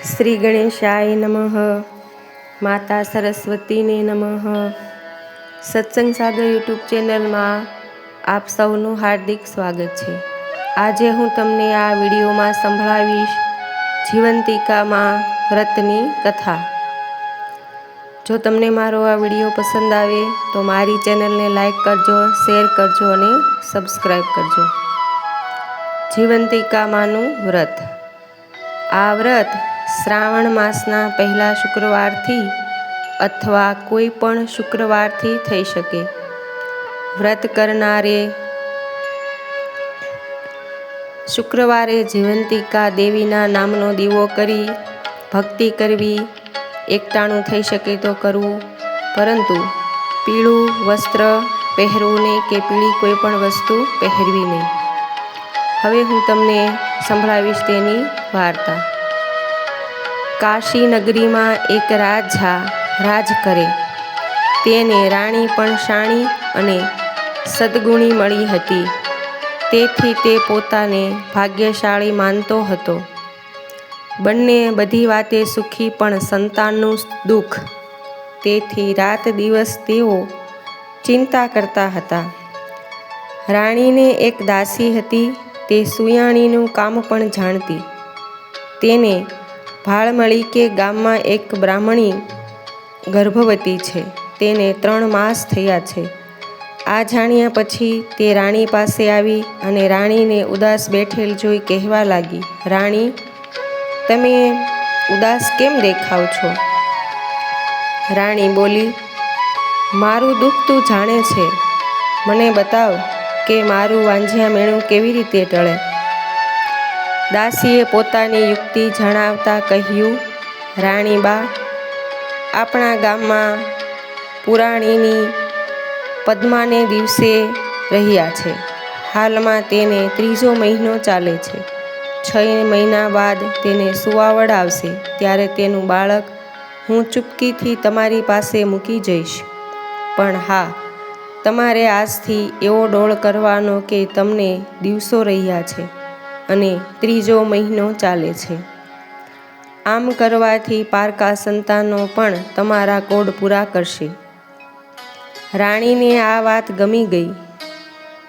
શ્રી ગણેશાય નમઃ. માતા સરસ્વતીને નમઃ. સત્સંગ સાગર યુટ્યુબ ચેનલમાં આપ સૌનું હાર્દિક સ્વાગત છે. આજે હું તમને આ વિડીયોમાં સંભળાવીશ જીવંતિકામાં વ્રતની કથા. જો તમને મારો આ વિડીયો પસંદ આવે તો મારી ચેનલને લાઈક કરજો, શેર કરજો અને સબસ્ક્રાઈબ કરજો. જીવંતિકામાંનું વ્રત. આ વ્રત શ્રાવણ માસના પહેલા શુક્રવારથી અથવા કોઈ પણ શુક્રવારથી થઈ શકે. વ્રત કરનારે શુક્રવારે જીવંતિકા દેવીના નામનો દીવો કરી ભક્તિ કરવી. એકટાણું થઈ શકે તો કરવું, પરંતુ પીળું વસ્ત્ર પહેરવું નહીં કે પીળી કોઈ પણ વસ્તુ પહેરવી નહીં. હવે હું તમને સંભળાવીશ તેની વાર્તા. કાશી નગરીમાં એક રાજા રાજ કરે. તેને રાણી પણ શાણી અને સદગુણી મળી હતી. તેથી તે પોતાને ભાગ્યશાળી માનતો હતો. બંને બધી વાતે સુખી, પણ સંતાનનું દુઃખ. તેથી રાત દિવસ તેઓ ચિંતા કરતા હતા. રાણીને એક દાસી હતી. તે સુયાણીનું કામ પણ જાણતી. તેને ભાળ મળી કે ગામમાં એક બ્રાહ્મણી ગર્ભવતી છે. તેને 3 માસ થયા છે. આ જાણ્યા પછી તે રાણી પાસે આવી અને રાણીને ઉદાસ બેઠેલ જોઈ કહેવા લાગી, રાણી, તમે ઉદાસ કેમ દેખાવ છો? રાણી બોલી, મારું દુઃખ તું જાણે છે. મને બતાવ કે મારું વાંઝિયા મેણું કેવી રીતે ટળે. દાસીએ પોતાની યુક્તિ જણાવતા કહ્યું, રાણીબા, આપણા ગામમાં પુરાણીની પદ્માને દિવસે રહ્યા છે. હાલમાં તેને 3જો મહિનો ચાલે છે. 6 મહિના બાદ તેને સુવાવડ આવશે. ત્યારે તેનું બાળક હું ચૂપકીથી તમારી પાસે મૂકી જઈશ. પણ હા, તમારે આજથી એવો ડોળ કરવાનો કે તમને દિવસો રહ્યા છે અને 3જો મહિનો ચાલે છે. આમ કરવાથી પારકા સંતાનો પણ તમારા કોડ પૂરા કરશે. રાણીને આ વાત ગમી ગઈ.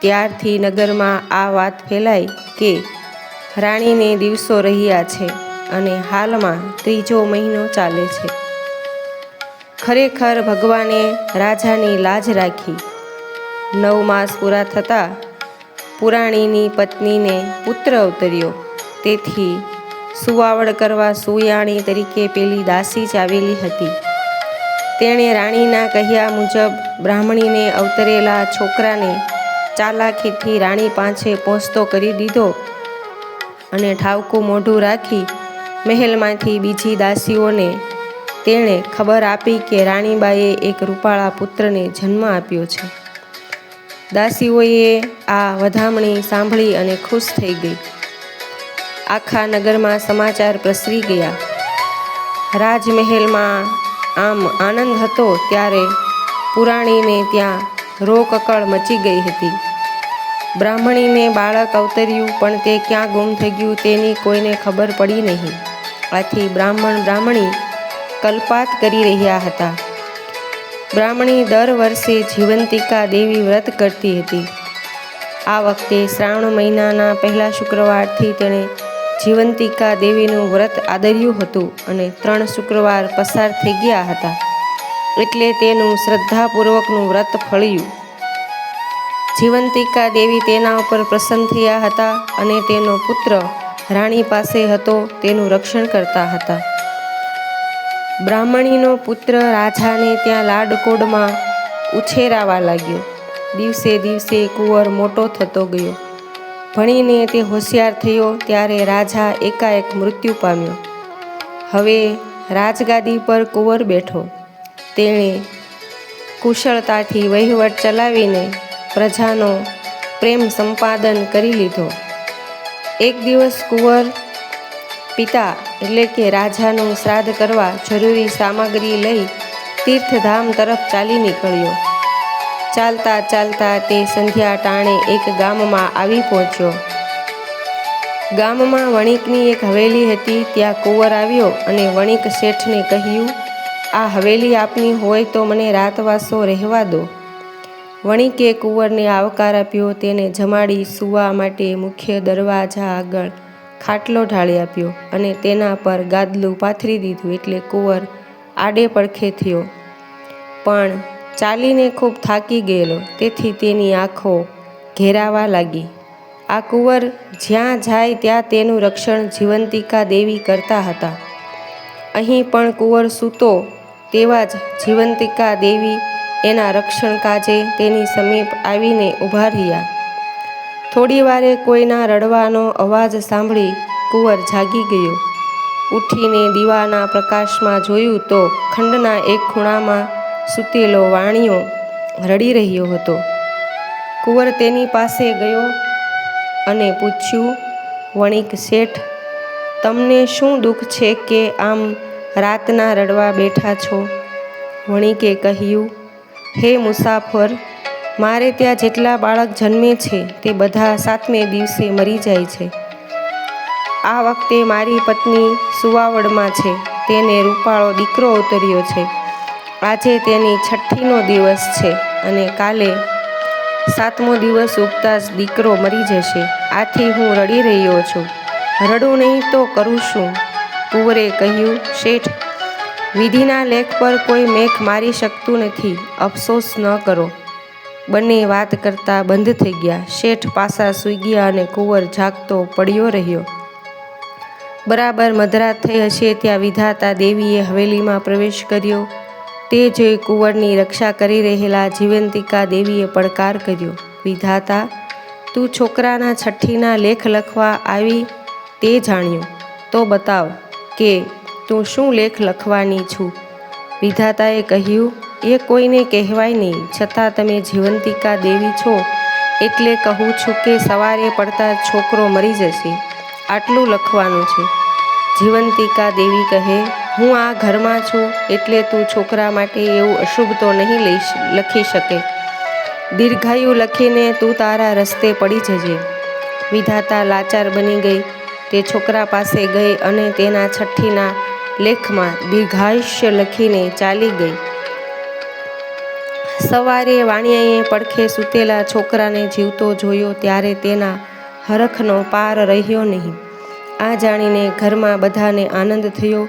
ત્યારથી નગરમાં આ વાત ફેલાઈ કે રાણીને દિવસો રહ્યા છે અને હાલમાં 3જો મહિનો ચાલે છે. ખરેખર ભગવાને રાજાની લાજ રાખી. 9 માસ પૂરા થતાં પુરાણીની પત્નીને પુત્ર અવતર્યો. તેથી સુવાવડ કરવા સુયાણી તરીકે પેલી દાસી જ આવેલી હતી. તેણે રાણીના કહ્યા મુજબ બ્રાહ્મણીને અવતરેલા છોકરાને ચાલાકીથી રાણી પાસે પહોંચતો કરી દીધો અને ઠાવકું મોઢું રાખી મહેલમાંથી બીજી દાસીઓને તેણે ખબર આપી કે રાણીબાએ એક રૂપાળા પુત્રને જન્મ આપ્યો છે. દાસીઓએ આ વધામણી સાંભળી અને ખુશ થઈ ગઈ. આખા નગરમાં સમાચાર પ્રસરી ગયા. રાજમહેલમાં આમ આનંદ હતો ત્યારે પુરાણીને ત્યાં રોકકળ મચી ગઈ હતી. બ્રાહ્મણીને બાળક અવતર્યું, પણ તે ક્યાં ગુમ થઈ ગયું તેની કોઈને ખબર પડી નહીં. આથી બ્રાહ્મણી કલ્પાત કરી રહ્યા હતા. બ્રાહ્મણી દર વર્ષે જીવંતિકા દેવી વ્રત કરતી હતી. આ વખતે શ્રાવણ મહિનાના પહેલા શુક્રવારથી તેણે જીવંતિકા દેવીનું વ્રત આદર્યું હતું અને 3 શુક્રવાર પસાર થઈ ગયા હતા. એટલે તેનું શ્રદ્ધાપૂર્વકનું વ્રત ફળ્યું. જીવંતિકા દેવી તેના ઉપર પ્રસન્ન થયા હતા અને તેનો પુત્ર રાણી પાસે હતો તેનું રક્ષણ કરતા હતા. બ્રાહ્મણીનો પુત્ર રાજાને ત્યાં લાડકોડમાં ઉછેરાવા લાગ્યો. દિવસે દિવસે કુંવર મોટો થતો ગયો. ભણીને તે હોશિયાર થયો ત્યારે રાજા એકાએક મૃત્યુ પામ્યો. હવે રાજગાદી પર કુંવર બેઠો. તેણે કુશળતાથી વહીવટ ચલાવીને પ્રજાનો પ્રેમ સંપાદન કરી લીધો. એક દિવસ કુંવર પિતા એટલે કે રાજાનું શ્રાદ્ધ કરવા જરૂરી સામગ્રી લઈ તીર્થધામ તરફ ચાલી નીકળ્યો. ચાલતા ચાલતા તે સંધ્યા ટાણે એક ગામમાં આવી પહોંચ્યો. ગામમાં વણિકની એક હવેલી હતી. ત્યાં કુંવર આવ્યો અને વણિક શેઠને કહ્યું, આ હવેલી આપની હોય તો મને રાતવાસો રહેવા દો. વણિકે કુંવરને આવકાર આપ્યો. તેને જમાડી સૂવા માટે મુખ્ય દરવાજા આગળ ખાટલો ઢાળી આપ્યો અને તેના પર ગાદલું પાથરી દીધું. એટલે કુંવર આડે પડખે થયો, પણ ચાલીને ખૂબ થાકી ગયેલો, તેથી તેની આંખો ઘેરાવા લાગી. આ કુંવર જ્યાં જાય ત્યાં તેનું રક્ષણ જીવંતિકા દેવી કરતા હતા. અહીં પણ કુંવર સૂતો તેવા જ જીવંતિકા દેવી એના રક્ષણ કાજે તેની સમીપ આવીને ઊભા રહ્યા. થોડી વારે કોઈના રડવાનો અવાજ સાંભળી કુંવર જાગી ગયો. ઉઠીને દીવાના પ્રકાશમાં જોયું તો ખંડના એક ખૂણામાં સૂતેલો વાણિયો રડી રહ્યો હતો. કુંવર તેની પાસે ગયો અને પૂછ્યું, વણિક શેઠ, તમને શું દુઃખ છે કે આમ રાતના રડવા બેઠા છો? વણિકે કહ્યું, હે મુસાફર, મારે ત્યાં જેટલા બાળક જન્મે છે તે બધા 7મે દિવસે મરી જાય છે. આ વખતે મારી પત્ની સુવાવડમાં છે. તેને રૂપાળો દીકરો ઉતર્યો છે. આજે તેની 6ઠીનો દિવસ છે અને કાલે 7મો દિવસ ઉગતા જ દીકરો મરી જશે. આથી હું રડી રહ્યો છું. રડું નહીં તો કરું શું? કુંવરે કહ્યું, શેઠ, વિધિના લેખ પર કોઈ મેખ મારી શકતું નથી. અફસોસ ન કરો. બંને વાત કરતા બંધ થઈ ગયા. શેઠ પાસા સૂઈ ગયા અને કુંવર જાગતો પડ્યો રહ્યો. બરાબર મધરાત થઈ હશે ત્યાં વિધાતા દેવીએ હવેલીમાં પ્રવેશ કર્યો. તે જોઈ કુંવરની રક્ષા કરી રહેલા જીવંતિકા દેવીએ પડકાર કર્યો, વિધાતા, તું છોકરાના 6ઠીના લેખ લખવા આવી તે જાણ્યું તો બતાવ કે તું શું લેખ લખવાની છું. વિધાતાએ કહ્યું, એ કોઈને કહેવાય નહીં, છતાં તમે જીવંતિકા દેવી છો એટલે કહું છું કે સવારે પડતા છોકરો મરી જશે. આટલું લખવાનું છે. જીવંતિકા દેવી કહે, હું આ ઘરમાં છું એટલે તું છોકરા માટે એવું અશુભ તો નહીં લખી શકે. દીર્ઘાયુ લખીને તું તારા રસ્તે પડી જજે. વિધાતા લાચાર બની ગઈ. તે છોકરા પાસે ગઈ અને તેના 6ઠીના લેખમાં દીર્ઘાયુષ્ય લખીને ચાલી ગઈ. સવારે વાણિયાએ પડખે સૂતેલા છોકરાને જીવતો જોયો ત્યારે તેના હરખનો પાર રહ્યો નહીં. આ જાણીને ઘરમાં બધાને આનંદ થયો.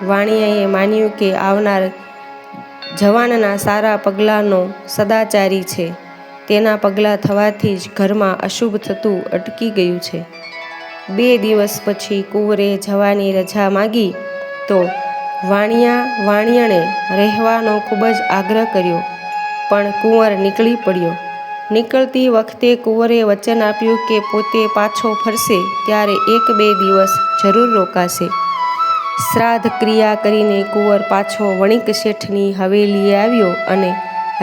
વાણિયાએ માન્યું કે આવનાર જવાનના સારા પગલાંનો સદાચારી છે. તેના પગલાં થવાથી જ ઘરમાં અશુભ થતું અટકી ગયું છે. 2 દિવસ પછી કુંવરે જવાની રજા માગી તો વાણિયણે રહેવાનો ખૂબ જ આગ્રહ કર્યો, પણ કુંવર નીકળી પડ્યો. નીકળતી વખતે કુંવરે વચન આપ્યું કે પોતે પાછો ફરશે ત્યારે 1-2 દિવસ જરૂર રોકાશે. શ્રાદ્ધ ક્રિયા કરીને કુંવર પાછો વણિક શેઠની હવેલીએ આવ્યો અને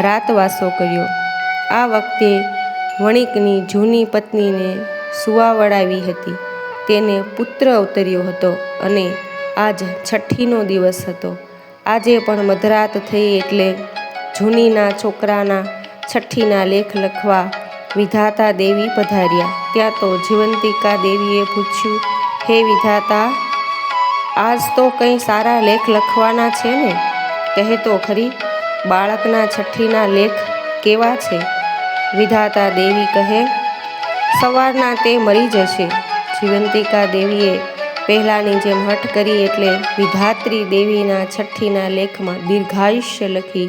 રાતવાસો કર્યો. આ વખતે વણિકની જૂની પત્નીને સુવાવડાવી હતી. તેને પુત્ર ઉતર્યો હતો અને આજ 6ઠીનો દિવસ હતો. આજે પણ મધરાત થઈ એટલે જૂનીના છોકરાના 6ઠીના લેખ લખવા વિધાતા દેવી પધાર્યા. ત્યાં તો જીવંતિકા દેવીએ પૂછ્યું, હે વિધાતા, આજ તો કંઈ સારા લેખ લખવાના છે ને? કહે તો ખરી, બાળકના 6ઠીના લેખ કેવા છે? વિધાતા દેવી કહે, સવારના તે મરી જશે. જીવંતિકા દેવીએ પહેલાંની જેમ હઠ કરી એટલે વિધાત્રી દેવીના 6ઠીના લેખમાં દીર્ઘાયુષ્ય લખી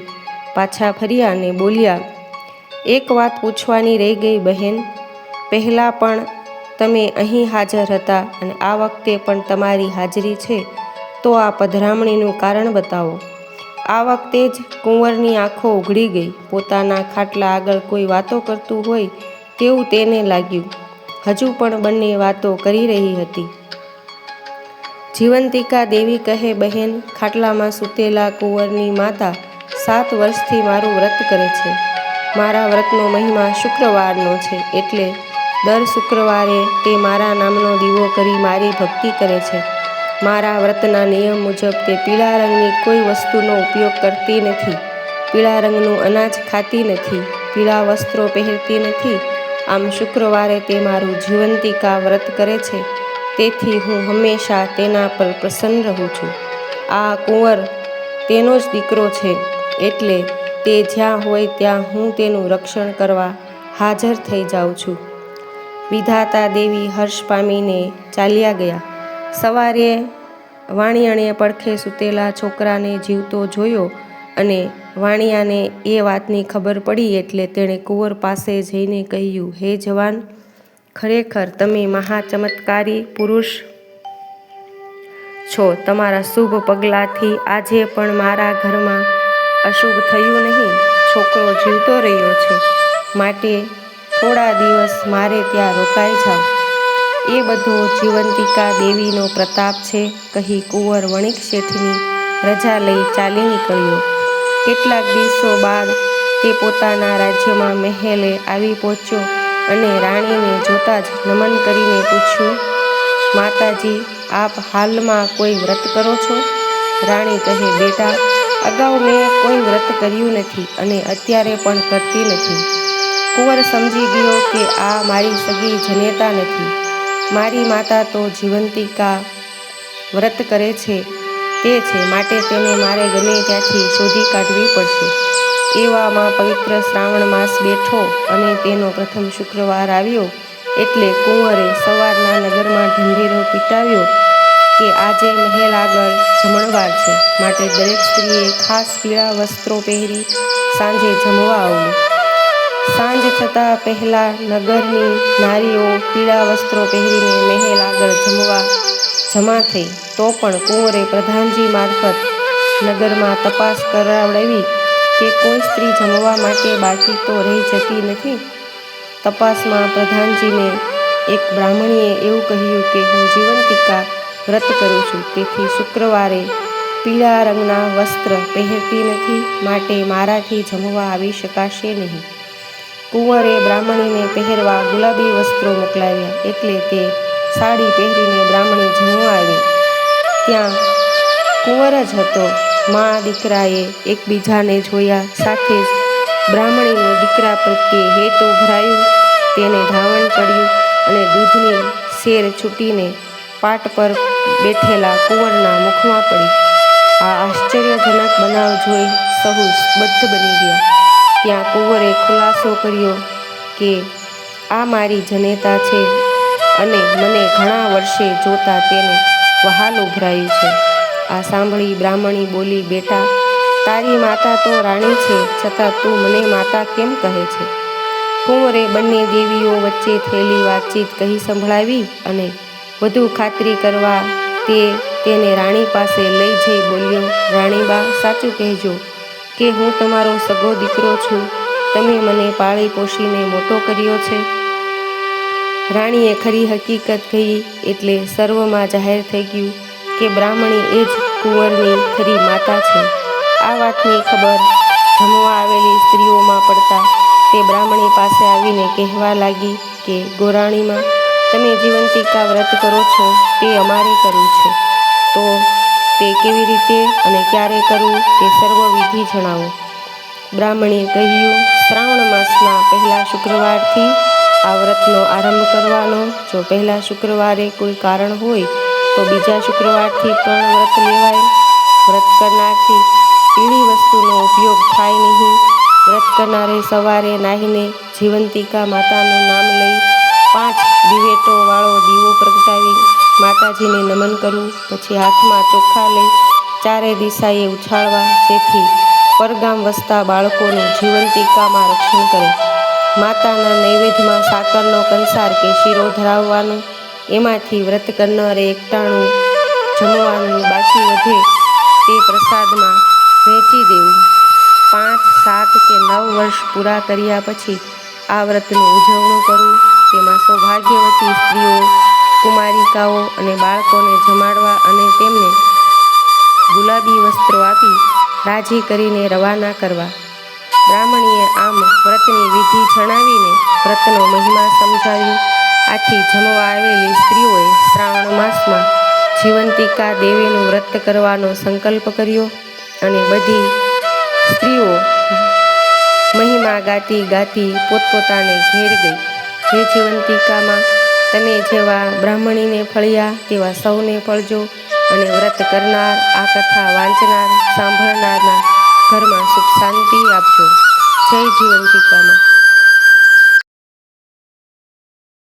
પાછા ફર્યા અને બોલ્યા, એક વાત પૂછવાની રહી ગઈ બહેન. પહેલાં પણ તમે અહીં હાજર હતા અને આ વખતે પણ તમારી હાજરી છે, તો આ પધરામણીનું કારણ બતાવો. આ વખતે જ કુંવરની આંખો ઉઘડી ગઈ. પોતાના ખાટલા આગળ કોઈ વાતો કરતું હોય તેવું તેને લાગ્યું. હજુ પણ બંને વાતો કરી રહી હતી. જીવંતિકા દેવી કહે, બહેન, ખાટલામાં સૂતેલા કુંવરની માતા 7 વર્ષથી મારું વ્રત કરે છે. મારા વ્રતનો મહિમા શુક્રવારનો છે એટલે દર શુક્રવારે તે મારા નામનો દીવો કરી મારી ભક્તિ કરે છે. મારા વ્રતના નિયમ મુજબ તે પીળા રંગની કોઈ વસ્તુનો ઉપયોગ કરતી નથી, પીળા રંગનું અનાજ ખાતી નથી, પીળા વસ્ત્રો પહેરતી નથી. આમ શુક્રવારે તે મારું જીવંતિકા વ્રત કરે છે. તેથી હું હંમેશા તેના પર પ્રસન્ન રહું છું. આ કુંવર તેનો જ દીકરો છે, એટલે તે જ્યાં હોય ત્યાં હું તેનું રક્ષણ કરવા હાજર થઈ જાઉં છું. વિધાતા દેવી હર્ષ પામીને ચાલ્યા ગયા. સવારે વાણિયાણે પડખે સૂતેલા છોકરાને જીવતો જોયો અને વાણિયાને એ વાતની ખબર પડી એટલે તેણે કુંવર પાસે જઈને કહ્યું, હે જવાન, ખરેખર તમે મહાચમત્કારી પુરુષ છો. તમારા શુભ પગલાંથી આજે પણ મારા ઘરમાં અશુભ થયું નહીં. છોકરો જીવતો રહ્યો છે, માટે થોડા દિવસ મારે ત્યાં રોકાઈ જાઓ. એ બધો જીવંતિકા દેવીનો પ્રતાપ છે, કહી કુંવર વણિક શેઠની રજા લઈ ચાલી નીકળ્યો. કેટલાક દિવસો બાદ તે પોતાના રાજ્યમાં મહેલે આવી પહોંચ્યો અને રાણીને જોતાં જ નમન કરીને પૂછ્યું, માતાજી, આપ હાલમાં કોઈ વ્રત કરો છો? રાણી કહે, બેટા, અગાઉ મેં કોઈ વ્રત કર્યું નથી અને અત્યારે પણ કરતી નથી. કુંવર સમજી ગયો કે આ મારી સગી જનેતા નથી. મારી માતા તો જીવંતિકા વ્રત કરે છે તે છે, માટે તેને મારે ગમે ત્યાંથી શોધી કાઢવી પડશે. એવામાં પવિત્ર શ્રાવણ માસ બેઠો અને તેનો પ્રથમ શુક્રવાર આવ્યો એટલે કુંવરે સવારના નગરમાં ઢંઢેરો પીટાવ્યો કે આજે મહેલ આગળ જમણવાર છે, માટે દરેક સ્ત્રીએ ખાસ પીળા વસ્ત્રો પહેરી સાંજે જમવા આવવું. સાંજ થતાં પહેલાં નગરની નારીઓ પીળા વસ્ત્રો પહેરીને મહેલ આગળ જમા થઈ. તો પણ કુંવરે પ્રધાનજી મારફત નગરમાં તપાસ કરાવડાવી કે કોઈ સ્ત્રી જમવા માટે બાકી તો રહી જતી નથી. તપાસમાં પ્રધાનજીને એક બ્રાહ્મણીએ એવું કહ્યું કે હું જીવંતિકા વ્રત કરું છું, તેથી શુક્રવારે પીળા રંગના વસ્ત્ર પહેરતી નથી, માટે મારાથી જમવા આવી શકાશે નહીં. કુંવરે બ્રાહ્મણીને પહેરવા ગુલાબી વસ્ત્રો મોકલાવ્યા એટલે તે સાડી પહેરીને બ્રાહ્મણી જમવા આવી. ત્યાં કુંવર જ હતો. મા દીકરાએ એકબીજાને જોયા સાથે જ બ્રાહ્મણીને દીકરા પ્રત્યે હેત ઉભરાયું. તેને ધાવણ ચડ્યું અને દૂધની સેર છૂટીને પાટ પર બેઠેલા કુંવરના મુખમાં પડી. આ આશ્ચર્યજનક બનાવ જોઈ સહુ સ્તબ્ધ બની ગયા. ત્યાં કુંવરે ખુલાસો કર્યો કે આ મારી જનેતા છે અને મને ઘણા વર્ષે જોતા તેને વહાલ ઉભરાયું છે. આ સાંભળી બ્રાહ્મણી બોલી, બેટા, તારી માતા તો રાણી છે, છતાં તું મને માતા કેમ કહે છે? કુંવરે બંને દેવીઓ વચ્ચે થયેલી વાતચીત કહી સંભળાવી અને વધુ ખાતરી કરવા તેને રાણી પાસે લઈ જઈ બોલ્યો, રાણીબા, સાચું કહેજો કે હું તમારો સગો દીકરો છું. તમે મને પાળી પોષીને મોટો કર્યો છે. રાણીએ ખરી હકીકત કહી એટલે સર્વમાં જાહેર થઈ ગયું કે બ્રાહ્મણી એ જ કુંવરની ખરી માતા છે. આ વાતની ખબર જમવા આવેલી સ્ત્રીઓમાં પડતા તે બ્રાહ્મણી પાસે આવીને કહેવા લાગી કે ગોરાણીમાં, તમે જીવંતિકા વ્રત કરો છો તે અમારે કરવું છે, તો તે કેવી રીતે અને ક્યારે કરવું તે સર્વ વિધિ જણાવો. બ્રાહ્મણીએ કહ્યું, શ્રાવણ માસના પહેલા શુક્રવારથી આ વ્રતનો આરંભ કરવાનો. જો પહેલા શુક્રવારે કોઈ કારણ હોય તો બીજા શુક્રવારથી પણ વ્રત લેવાય. વ્રત કરનારથી પીળી વસ્તુનો ઉપયોગ થાય નહીં. વ્રત કરનારે સવારે નાહીને જીવંતિકા માતાનું નામ લઈ 5 દિવેટો વાળો દીવો પ્રગટાવી માતાજીને નમન કરવું. પછી હાથમાં ચોખા લઈ ચારે દિશાએ ઉછાળવા, જેથી પરગામ વસતા બાળકોનું જીવંતિકામાં રક્ષણ કરે. માતાના નૈવેદ્યમાં સાકરનો કંસાર કે શીરો ધરાવવાનો. એમાંથી વ્રત કરનારે એકટાણું જમવાનું, બાકી વધે તે પ્રસાદમાં વહેંચી દેવું. 5, 7 કે 9 વર્ષ પૂરા કર્યા પછી આ વ્રતનું ઉજવણું કરવું. તેમાં સૌભાગ્યવતી સ્ત્રીઓ, કુમારિકાઓ અને બાળકોને જમાડવા અને તેમને ગુલાબી વસ્ત્રો આપી રાજી કરીને રવાના કરવા. બ્રાહ્મણીએ આમ વ્રતની વિધિ જણાવીને વ્રતનો મહિમા સમજાવ્યો. આથી જમવા આવેલી સ્ત્રીઓએ શ્રાવણ માસમાં જીવંતિકા દેવીનું વ્રત કરવાનો સંકલ્પ કર્યો અને બધી સ્ત્રીઓ મહિમા ગાતી ગાતી પોતપોતાને ઘેર ગઈ. જે જીવંતિકામાં તમે જેવા બ્રાહ્મણીને ફળ્યા તેવા સૌને ફળજો અને વ્રત કરનાર, આ કથા વાંચનાર, સાંભળનારના ઘરમાં સુખ શાંતિ આપજો. જય જીવન ટીકામાં.